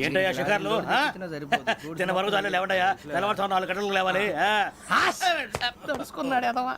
ఏంటయ్యా షికార్లు తిన్న వరకు చాలు లేవండయ్యా తెల్లవారుతో 4 గంటలకు లేవాలి తెలుసుకున్నాడు ఎదవా.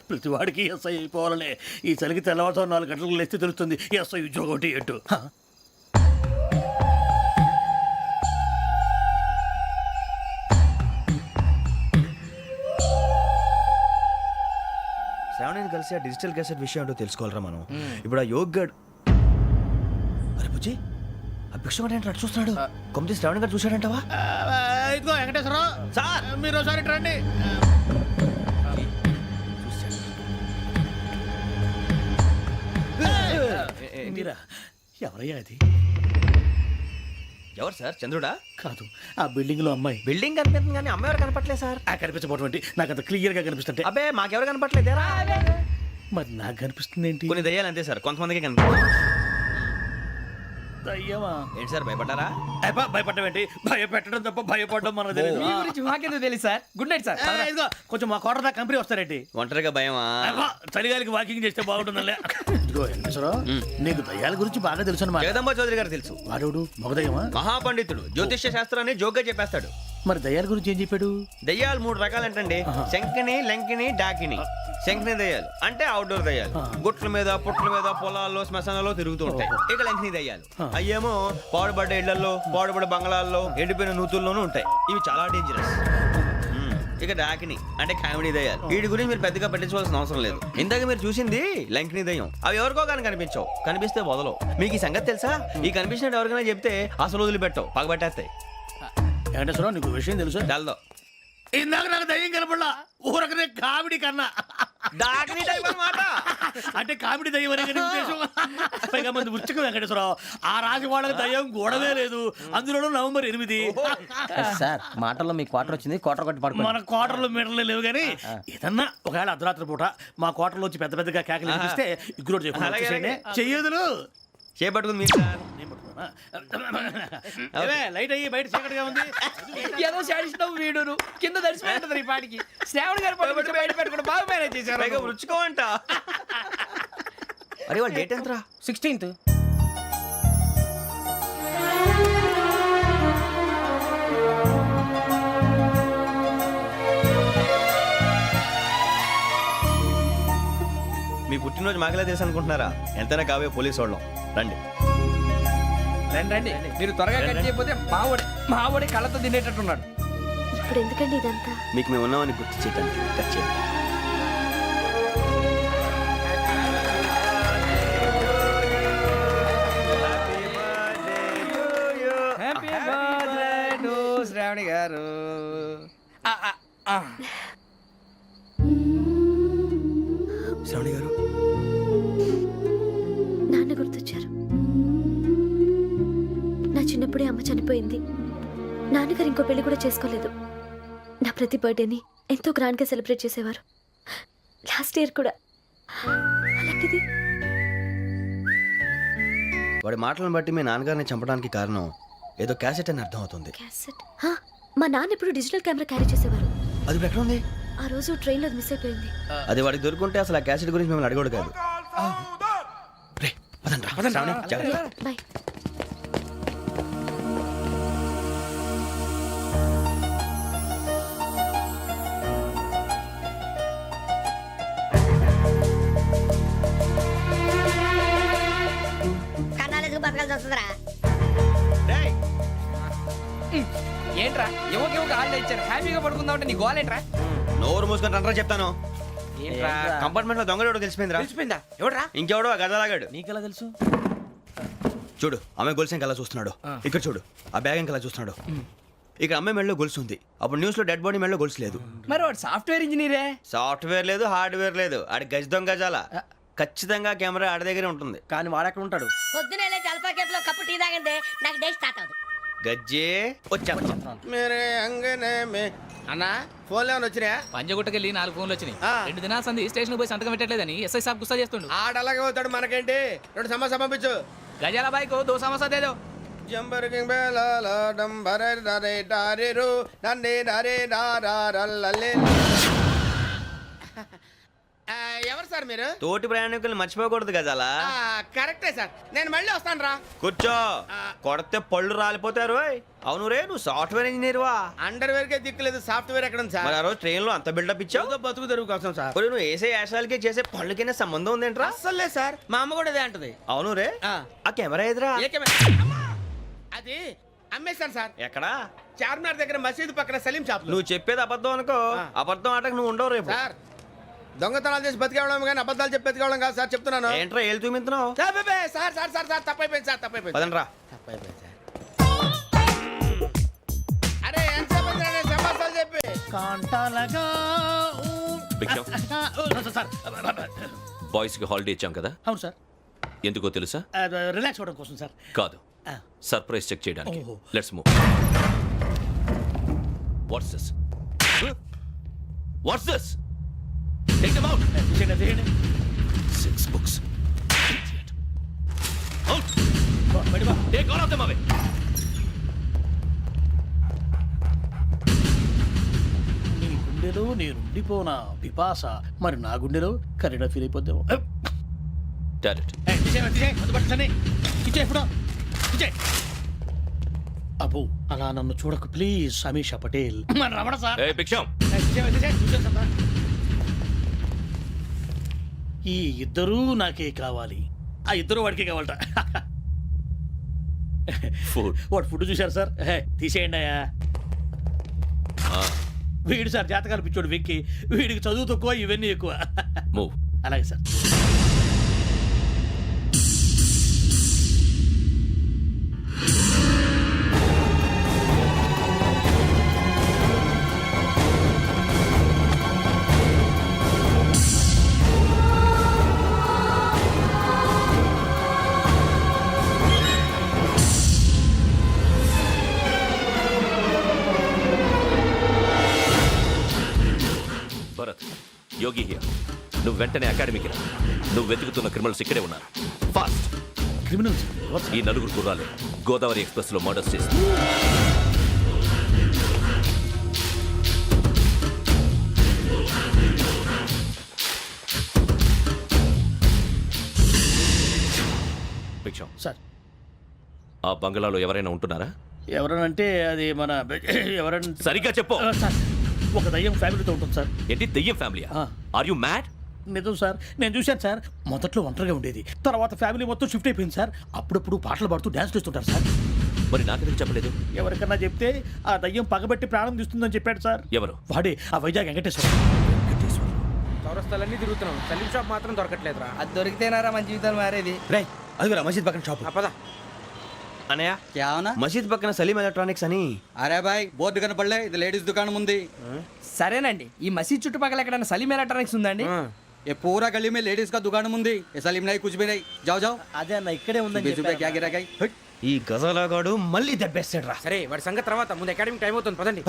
ప్రతి వాడికి ఎస్ఐ అయిపోవాలనే ఈ చలికి తెల్లవారుతో 4 గంటలకు లేస్తే తెలుస్తుంది ఎస్ఐ ఉద్యోగం ఒకటి ఎట్టు. శ్రావణిని కలిసి ఆ డిజిటల్ క్యాసెట్ విషయం ఏంటో తెలుసుకోవాలరా మనం. ఇప్పుడు ఆ యోగ్ గడ్ అరే బుజ్జి ఆ భిక్ష ఏంటో అటు చూస్తున్నాడు. కొమ్మతి శ్రావణి గారు చూశాడంటవా? ఇదిగో వెంకటేశ్వరరావు సార్ మీరు ఒకసారి రండి. మీరా ఎవరయ్యా అది? ఎవరు సార్? చంద్రుడా? కాదు ఆ బిల్డింగ్ లో అమ్మాయి. బిల్డింగ్ కనిపిస్తుంది కానీ అమ్మాయి ఎవరు కనపట్లేదు సార్. కనిపించబోటువంటి నాకు అంత క్లియర్ గా కనిపిస్తుంటే. అబ్బే మాకెవరు కనపట్లేదేరా? మరి నాకు కనిపిస్తుంది ఏంటి? కొన్ని దయ్యాలు అంతే సార్, కొంతమందికి కనిపిస్తుంది. దయ్యమా? ఏంటి సార్ భయపడ్డారా? భయపడడం ఏంటి? భయపెట్టడం తప్ప భయపడడం మనకు తెలియదు. మీ గురించి మాకెందుకు తెలుసు సార్. Good night sir. ఇదిగో కొంచెం మా కోట దాకా కంపెనీ వస్తారేంటి? ఒంటరిగా భయమా? చలిగాలికి వాకింగ్ చేస్తే బాగుంటుందిలే. ఇదిగో వెంకటేశ్వరరావు నీకు దయ్యాల గురించి బాగా తెలుసు అన్నమాట. జగదంబ చౌదరి గారు తెలుసు. వాడు మగదయ్యమా? మహాపండితుడు, జ్యోతిష్య శాస్త్రాన్ని జోగ్గా చెప్పేస్తాడు. మరి దయ్యాల గురించి ఏం చెప్పాడు? దయ్యాలు 3 రకాలంటండి. శంకిని, లంకిని, డాకిని. శంకిని దయ్యాలు అంటే అవుట్డోర్ దయ్యాలు, గుట్ల మీద పుట్ల మీద పొలాల్లో శ్మశానాల్లో తిరుగుతూ ఉంటాయి. ఇక లంకిని దయ్యాలు అయ్యేమో పాడుబడ్డ ఇళ్లలో, పాడుబడ్డ బంగ్లాల్లో, ఎండిపోయిన నూతుల్లోనూ ఉంటాయి. ఇవి చాలా డేంజరస్. ఇక డాకిని అంటే కామెడీ దయ్యాలు. వీటి గురించి మీరు పెద్దగా పట్టించుకోవాల్సిన అవసరం లేదు. ఇందాక మీరు చూసింది లంకిని దయ్యం. అవి ఎవరికో కానీ కనిపించవు, కనిపిస్తే వదలవు. మీకు ఈ సంగతి తెలుసా? ఈ కనిపించినట్టు ఎవరికైనా చెప్తే అసలు వదిలిపెట్టవు, పగబట్టేస్తాయి. వెంకటేశ్వరరావు నీకు విషయం తెలుసు? తెలదో. ఇందాక నాకు దయ్యం కనపడలా, ఊరకనే కామెడీ కన్నా. డాకిని టైప్ అన్నమాట. అంటే కామెడీ దయ్యం అనే ఉద్దేశం. పైగా మంది ఉచ్చకం వెంకటేశ్వరరావు. ఆ రాజు వాళ్ళకి దయ్యం గోడవే లేదు, అందులోనూ నవంబర్ 8. సార్ మాటల్లో మీ క్వార్టర్ వచ్చింది, క్వార్టర్ కొట్టి పడుకో. మన క్వార్టర్లో మీటర్లు లేవు కానీ ఏదన్నా ఒకవేళ అర్ధరాత్రి పూట మా క్వార్టర్లో వచ్చి పెద్ద పెద్దగా కేకలు ఇస్తే ఇగ్గురు చెయ్యదులు చేపట్టుకుంది మీరు సార్. లైట్ అయ్యి బయట చీకటిగా ఉంది. ఏదో శాడిస్తావు వీడును కింద దర్శనం ఈ పాటికి. శ్రావణ్ గారు పట్టుబట్టి బయట పెట్టుకుంటే బాగా మేనేజ్ చేశారు. రుచుకోమంట. అరే వాళ్ళ డేట్ ఎంతరా? 16th. మీ పుట్టినరోజు మాకలే తెలుసు అనుకుంటున్నారా? ఎంతైనా కావే పోలీసు వాళ్ళం. రండి రండి రండి. మీరు త్వరగా కట్ చేయకపోతే మావడి కళ్ళతో తినేటట్టున్నాడు. ఇప్పుడు ఎందుకండి ఇదంతా? మీకు మేము ఉన్నామని గుర్తు చేయడానికి కట్ చేయండి. హ్యాపీ బర్త్డే టు శ్రావణి గారు. శ్రావణి గారు నాన్న గుర్తొచ్చారు. నా చిన్నప్పుడే అమ్మ చనిపోయింది. నాన్నగారు ఇంకో పెళ్లి కూడా చేసుకోలేదు. నా ప్రతి బర్త్డేని ఎంతో గ్రాండ్గా సెలబ్రేట్ చేసేవారు. లాస్ట్ ఇయర్ కూడా. అలాంటిది వాడి మాటలను బట్టి మీ నాన్నగారిని చంపడానికి కారణం ఏదో క్యాసెట్ అని అర్థం అవుతుంది. క్యాసెట్? మా నాన్న ఎప్పుడు డిజిటల్ కెమెరా క్యారీ చేసేవారు. అది ఇప్పుడు ఎక్కడ ఉంది? ఆ రోజు ట్రైన్లో మిస్ అయిపోయింది. అది వాడికి దొరుకుంటే అసలు ఆ క్యాసెట్ గురించి మిమ్మల్ని అడగడు కాదు. బాయ్. ఏంట్రా ఎవరికి ఆళ్ళు ఇచ్చారు? హ్యాపీగా పడుకుందాం అంటే నీ గోలేంట్రా? నోరు మూసుకొని రండ్రా చెప్తాను. ఏంట్రా కంపార్ట్మెంట్ లో దొంగడు తెలిసిపోయిందిరా. తెలిసిపోయిందా? ఎవడ్రా? ఇంకెవడో ఆ గదలాగాడు. నీకెలా తెలుసు? చూడు ఆమె గొలుసు ఇంకలా చూస్తున్నాడు. ఇక్కడ చూడు ఆ బ్యాగ్ ఇంకలా చూస్తున్నాడు. ఇక్కడ అమ్మాయి మెడలో గొలుసు ఉంది. అప్పుడు న్యూస్ లో డెడ్ బాడీ మెడలో గొలుసు లేదు. మరి వాడు సాఫ్ట్వేర్ ఇంజనీరే. సాఫ్ట్వేర్ లేదు, హార్డ్వేర్ లేదు. ఆడి గజ దొంగ గజాల. ఖచ్చితంగా కెమెరా ఆడి దగ్గరే ఉంటుంది. కానీ వాడెక్కడ ఉంటాడు? పొద్దునే జలపా కేఫ్లో కప్పు టీ తాగండి, నాకు డే స్టార్ట్ అవుతుంది. గజ్జే వచ్చా అన్నా ఫోన్లో వచ్చినా? పంజగుట్టకెళ్ళి 4 ఫోన్లు వచ్చినాయి. 2 దినాల సంది స్టేషన్ పోయి సంతకం పెట్టలేదని ఎస్ఐ సాబ్ గుస్తా చేస్తుండు. ఆడలాగే పోతాడు, మనకేంటి? 2 సమస్య పంపించు. గజాల బైక్ 2 సమస్య దేదో. జంబరకింగ్ బేలాల డంబరే డరే డారేరు నన్నే డరే డారల్లలే. ఎవరు సార్ మీరు? తోటి ప్రయాణికుల్ని మర్చిపోకూడదు గజాల. కరెక్టే సార్, నేను మళ్ళీ వస్తాను రా. కూర్చో, కొడితే పళ్ళు రాలిపోతారు. అవును రే, నువ్వు సాఫ్ట్వేర్ ఇంజనీర్ వా? అండర్వేర్ కే దిక్కులేదు, సాఫ్ట్వేర్ ఎక్కడ ఉంది సార్? మరి ఆ రోజు ట్రైన్ లో అంత బిల్డప్ ఇచ్చావు. ఏదో బతుకు తెరువు కోసం సార్. మరి నువ్వు వేసే యాశాలకి చేసే పళ్ళకైనా సంబంధం ఉందేంట్రా? అస్సలు లేదు సార్, మా అమ్మ కూడా అదే అంటది. అవును రే, ఆ. ఆ కెమెరా ఎదురా ఏ కెమెరా? అమ్మా! అది అమ్మేశాను సార్, ఎక్కడా? చార్మినార్ దగ్గర మసీదు పక్కన సలీం షాప్ లో. నువ్వు చెప్పేది అబద్ధం అనుకో, ఆ. అబద్ధం ఆటకు నువ్వు ఉండవు రేపు. సార్ దొంగతనాలు చేసి బతికేవడం కానీ అబద్ధాలు చెప్పి బతికేవడం కాదు సార్, చెప్తున్నాను. ఏంట్రా ఏళ్ళు చూపించినావు? Sir sir sir sir sir తప్పైపోయింది సార్, తప్పైపోయింది. పదండ్రా. తప్పైపోయింది సార్. అరే ఎంతసేపు అయిందిరా నేను సమాసాలు చెప్పి? కాంటాలగా భిక్షం. సార్ బాయ్స్ కి హాలిడే ఇచ్చాం కదా, అవును సార్, ఎందుకో తెలుసా? రిలాక్స్ అవ్వడం కోసం సార్. కాదు, సర్ప్రైజ్ చెక్ చేయడానికి. ఓహో. Let's move. What's this? What's this? Take them out. తీయండి. 6 books. Out. Take all of them away. నీ గుండెలో నేనుండిపోనా పిపాస, మరి నా గుండెలో కరీడా ఫీల్ అయిపోద్దాము. Direct. అబ్బో అలా నన్ను చూడకు ప్లీజ్, సమీషా పటేల్. మన రమణ సార్. Hey, భిక్షం. ఈ ఇద్దరూ నాకే కావాలి, ఆ ఇద్దరు వాడికే కావాలట. Food. వాడు ఫుడ్ చూశారు సార్, తీసేయండి అయ్యా. వీడు సార్ జాతకాలు పిచ్చోడు వెక్కి, వీడికి చదువు తక్కువ ఇవన్నీ ఎక్కువ. Move. అలాగే సార్. Bharat, Yogi here. నువ్వు వెంటనే అకాడమీకి రా. నువ్వు వెతుకుతున్న క్రిమినల్స్ ఇక్కడే ఉన్నారు. ఫాస్ట్. క్రిమినల్స్ ఈ నలుగురు కుర్రాలు గోదావరి ఎక్స్ప్రెస్ లో మర్డర్స్ చేసి భిక్షం. సార్. ఆ బంగ్లాలో ఎవరైనా ఉంటున్నారా? ఎవరనంటే అది మన ఎవరంటే సరిగ్గా చెప్పు. సార్, ఒక దయ్యం ఫ్యామిలీతో ఉంటుంది సార్. ఏంటి దెయ్యం ఫ్యామిలీ? ఆ. Are you mad? నిజం సార్, నేను చూశాను సార్. మొదట్లో ఒంటరిగా ఉండేది, తర్వాత ఫ్యామిలీ మొత్తం షిఫ్ట్ అయిపోయింది సార్. అప్పుడప్పుడు పాటలు పాడుతూ డ్యాన్స్ చేస్తుంటారు సార్. మరి నాకెందుకు చెప్పలేదు? ఎవరికన్నా చెప్తే ఆ దయ్యం పగబెట్టి ప్రాణం తీస్తుందని చెప్పాడు సార్. ఎవరు? వాడే ఆ వైజాగ్ వెంకటేశ్వర. చౌరస్తాలన్నీ తిరుగుతున్నాం, సలీం షాప్ మాత్రం దొరకట్లేదురా. అది దొరికితేనారా మన జీవితాలు మారేది. రే అదిగురా మసీద్ పక్కన షాప్. పదా. అనయ్య, क्या होना? మసీద్ పక్కన సలీం ఎలక్ట్రానిక్స్ అని. अरे भाई బోర్డు కనపడలే, ఇది లేడీస్ దుకాణం ఉంది. సరేనండి, ఈ మసీద్ చుట్టుపక్కల ఎక్కడైనా సలీం ఎలక్ట్రానిక్స్ ఉందండి? ये पूरा गली में लेडीज का दुकान मुंदी, ये सलीम नहीं कुछ भी नहीं. जाओ जाओ. అదే అన్న ఇక్కడే बीस रुपए क्या गिरा गई? ఈ గజాలగాడు మళ్ళీ దెబ్బేస్తాడు రా. సరే వాడి సంగతి తర్వాత, ముందు అకాడమిక్ టైం అవుతుంది పదండి.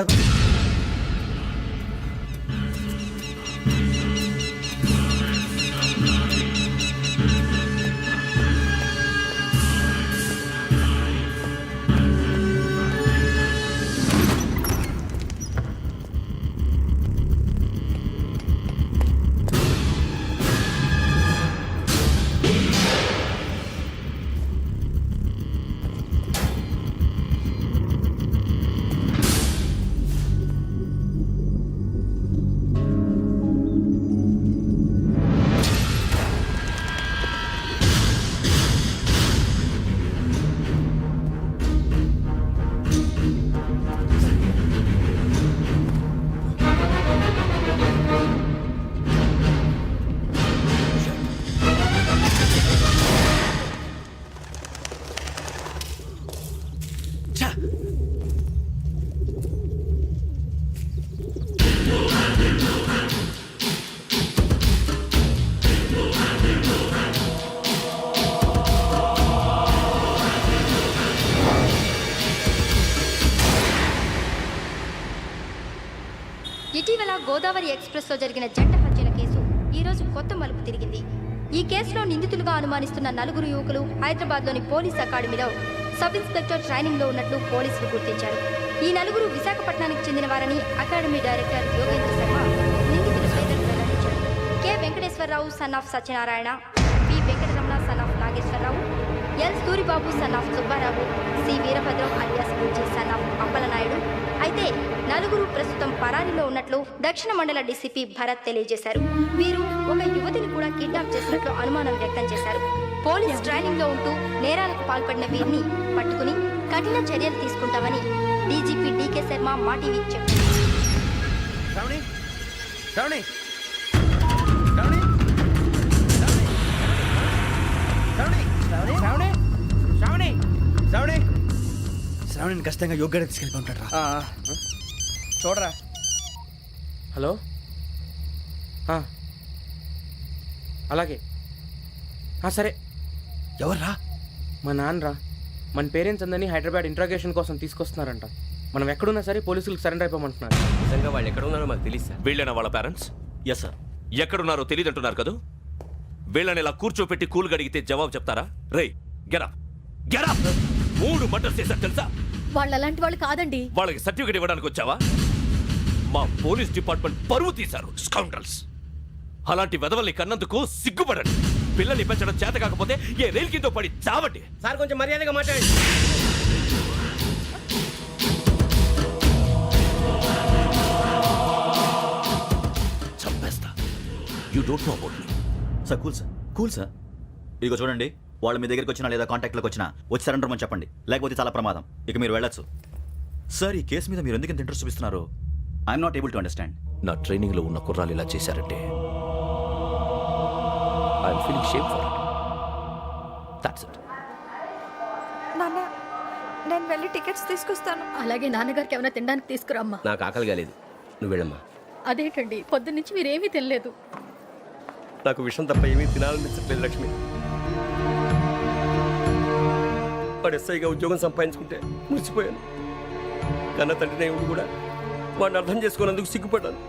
ఇటీవల గోదావరి ఎక్స్ప్రెస్లో జరిగిన జంట హత్యల కేసు ఈ రోజు కొత్త మలుపు తిరిగింది. ఈ కేసులో నిందితులుగా అనుమానిస్తున్న నలుగురు యువకులు హైదరాబాద్లోని పోలీస్ అకాడమీలో సబ్ ఇన్స్పెక్టర్ ట్రైనింగ్లో ఉన్నట్లు పోలీసులు గుర్తించారు. ఈ నలుగురు విశాఖపట్నానికి చెందిన వారని అకాడమీ డైరెక్టర్ యోగేంద్ర శర్మ నిందితుల పేర్లను వెల్లడించారు. K Venkateswara Rao son of Satyanarayana, P Venkataramana son of Nageswara Rao, L Suribabu son of Subba Rao, C Veerabhadram alias Bujji son of Appalanaidu. అయితే నలుగురు ప్రస్తుతం పరారీలో ఉన్నట్లు దక్షిణ మండల డీసీపీ భరత్ తెలియజేశారు. వీరు ఒక యువతిని కూడా కిడ్నాప్ చేసినట్లు అనుమానం వ్యక్తం చేశారు. పోలీస్ ట్రైనింగ్ లో ఉంటూ నేరాలకు పాల్పడిన వీరిని పట్టుకుని కఠిన చర్యలు తీసుకుంటామని డీజీపీ డీకే శర్మ మా టీవీకి చెప్పారు. శ్రావణి శ్రావణి శ్రావణి శ్రావణి శ్రావణి శ్రావణి శ్రావణి శ్రావణిని ఖచ్చితంగా యోగ్యత తీసుకెళ్ళి ఉంటాడు రా. చూడరా. హలో అలాగే సరే. ఎవర్రా? మా నాన్నరా. మన పేరెంట్స్ అందరినీ హైదరాబాద్ ఇంట్రాగేషన్ కోసం తీసుకొస్తున్నారంట. మనం ఎక్కడున్నా సరే పోలీసులకు సరెండర్ అయిపోమంటున్నారు. నిజంగా వాళ్ళు ఎక్కడ ఉన్నారో మాకు తెలియదు సార్. వీళ్ళేనా వాళ్ళ పేరెంట్స్? Yes sir. ఎక్కడున్నారో తెలియదంటున్నారు కదా. వీళ్ళని ఇలా కూర్చోపెట్టి కూల్ గడిగితే జవాబు చెప్తారా? రేయ్ గెటప్ గెటప్. 3 మర్డర్స్ చేశారు తెలుసా? వాళ్ళు అలాంటి వాళ్ళు కాదండి. వాళ్ళకి సర్టిఫికేట్ ఇవ్వడానికి వచ్చావా? మా పోలీస్ డిపార్ట్మెంట్ పరువు తీశారు స్కౌండ్రల్స్. అలాంటి వెధవల్ని కన్నందుకు సిగ్గుపడండి. పిల్లల్ని పెంచడం చేత కాకపోతే ఏ రైలు కింద పడి చావండి. సార్ కొంచెం మర్యాదగా మాట్లాడండి. చంపేస్తా. You don't know about me. Sir cool sir. ఇదిగో చూడండి, వాళ్ళు మీ దగ్గరికి వచ్చినా లేదా కాంటాక్ట్లోకి వచ్చినా వచ్చి సరెండర్ అని చెప్పండి, లేకపోతే చాలా ప్రమాదం. ఇక మీరు వెళ్ళొచ్చు. సార్, ఈ కేసు మీద మీరు ఎందుకు ఇంత ఇంట్రెస్ట్ చూపిస్తున్నారు? I'm not able to understand. నా ట్రైనింగ్ లో ఉన్న కుర్రాలు ఇలా చేశారంటే I'm feeling shame for it. That's it. నాన్న, నేను వెళ్ళి టికెట్స్ తీసుకొస్తాను. అలాగే నాన్నగారికి ఏమైనా తినడానికి తీసుకురమ్మా. నాకు ఆకలి కాలేదు, నువ్వు వెళ్ళమ్మా. అదేంటండి, పొద్దున్నుంచి మీరేమీ తినలేదు. నాకు విషయం తప్ప ఏమీ తినాలనిపించట్లేదు లక్ష్మి. వాడు ఎస్ఐగా ఉద్యోగం సంపాదించుకుంటే మురిసిపోయాను. కన్న తండ్రినే ఉండి కూడా వాడిని అర్థం చేసుకున్నందుకు సిగ్గుపడ్డాను.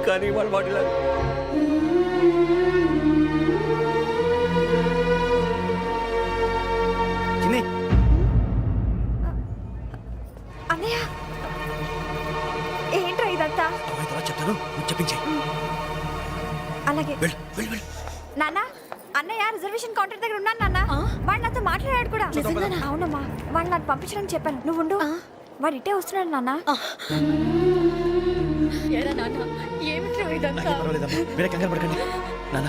కానీ వాడిలా అన్నయ్య, ఏంట్రా ఇదంతా? చెప్తాను, చెప్పించే. అలాగే నాన్న. అన్నయ్య రిజర్వేషన్ కౌంటర్ దగ్గర ఉన్నాను నాన్న. వాడు నాతో మాట్లాడాడు కూడా. అవునమ్మా, వాడు నాకు పంపించడానికి చెప్పాను. నువ్వు ఉండు, వాడు ఇటే వస్తున్నాడు నాన్న. మీరే కంగారు పడకండి నాన్న.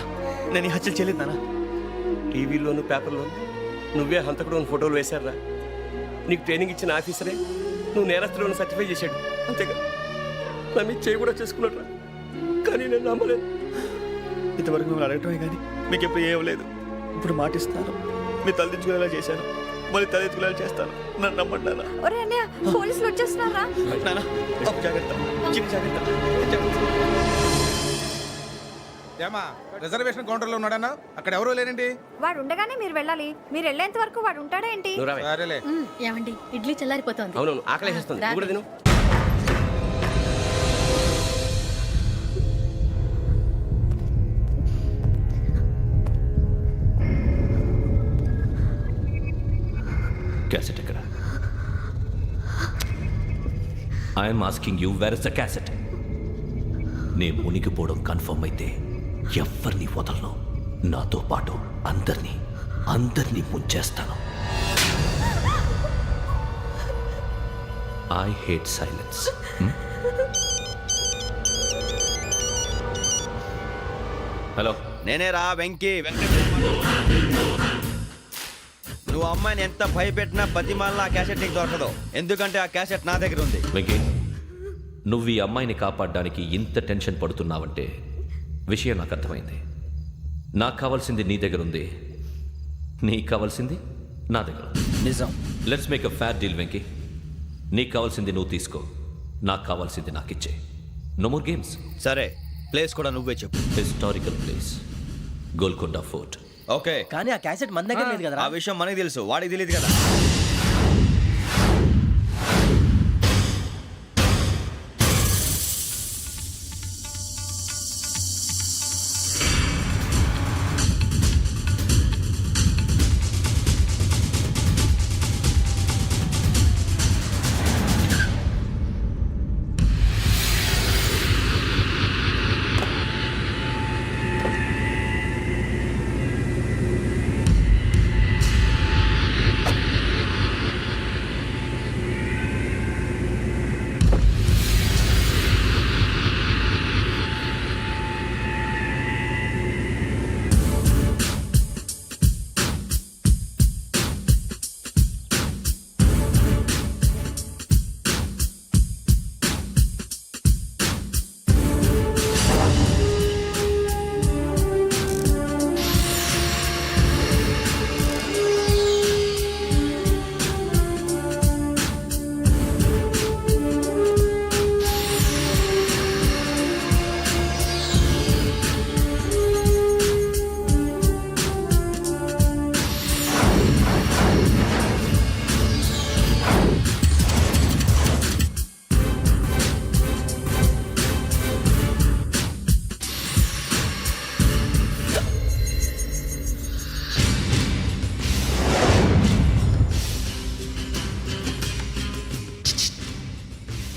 నేను ఈ హత్యలు చేయలేదు నాన్న. టీవీలోను పేపర్లోను నువ్వే హంతకుడు ఫోటోలు వేశారా? నీకు ట్రైనింగ్ ఇచ్చిన ఆఫీసరే నువ్వు నేరస్తులను సర్టిఫై చేశాడు. అంతేగా నా మీద చేయి కూడా చేసుకున్నాడు. కానీ నేను నమ్మలేదు. ఇంతవరకు మిమ్మల్ని అడగటమే కానీ మీకు ఎప్పుడు ఏమలేదు. ఇప్పుడు మాటిస్తున్నాను, మీరు తలదించుకునేలా చేశాను, మళ్ళీ తలెత్తుకునేలా చేస్తాను. నన్ను నమ్మండి నాన్న. ఒరే అన్నయ్య, పోలీసులు వచ్చేస్తున్నారా? నాన్న జాగ్రత్త, చిన్న జాగ్రత్త. ఏమా రిజర్వేషన్ కౌంటర్ లో ఉన్నాడన్నా? అక్కడ ఎవరూ లేనండి. వాడు ఉండగానే మీరు వెళ్ళాలి. మీరు వెళ్ళేంత వరకు వాడు ఉంటాడా ఏంటి? సరేలే. ఏమండి, ఇడ్లీ చల్లారిపోతుంది. అవును, ఆకలేస్తుంది. నువ్వు కూడా తిను. క్యాసెట్ ఎక్కడ? I'm asking you, where is the cassette? నే మునిగిపోవడం కన్ఫర్మ్ అయితే ఎవరిని వదలను. నాతో పాటు అందరినీ ముంచేస్తాను. I hate silence. హలో, నేనేరా వెంకీ వెంకటేశ్వర. నువ్వు అమ్మాయిని ఎంత భయపెట్టినా బతిమాలినా ఆ క్యాసెట్ నీకు దొరకదు. ఎందుకంటే ఆ క్యాసెట్ నా దగ్గర ఉంది. వెంకీ, నువ్వు ఈ అమ్మాయిని కాపాడడానికి ఇంత టెన్షన్ పడుతున్నావంటే విషయం నాకు అర్థమైంది. నాకు కావాల్సింది నీ దగ్గర ఉంది, నీకు కావాల్సింది నా దగ్గర ఉంది. నిజం. Let's make a fair deal Venky. నీకు కావాల్సింది నువ్వు తీసుకో, నాకు కావాల్సింది నాకు ఇచ్చే. No more games. సరే, ప్లేస్ కూడా నువ్వే చెప్పు. Historical place, Golconda fort. Okay, కానీ ఆ క్యాసెట్ మన దగ్గర లేదు కదా. ఆ విషయం మనకి తెలుసు, వాడికి తెలియదు కదా.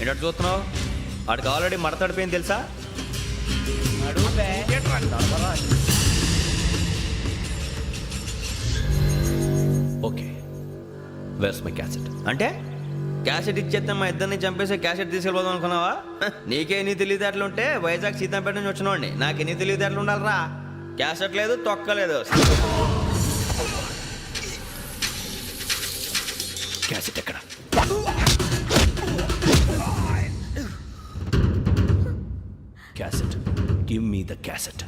ఏంటో చూస్తున్నావు వాడికి ఆల్రెడీ మడతడిపోయింది తెలుసా ఓకే వేర్స్ మై క్యాసెట్? అంటే క్యాసెట్ ఇచ్చేస్తే మా ఇద్దరిని చంపేసి క్యాసెట్ తీసుకెళ్ళిపోదాం అనుకున్నావా? నీకే ఎన్ని తెలివితేటలు ఉంటే వైజాగ్ సీతంపేట నుంచి వచ్చినవాడిని నాకు ఎన్ని తెలివితేటలు ఉండాలిరా. క్యాసెట్ లేదు తొక్కలేదు. క్యాసెట్ ఎక్కడ? Cassette, give me the cassette.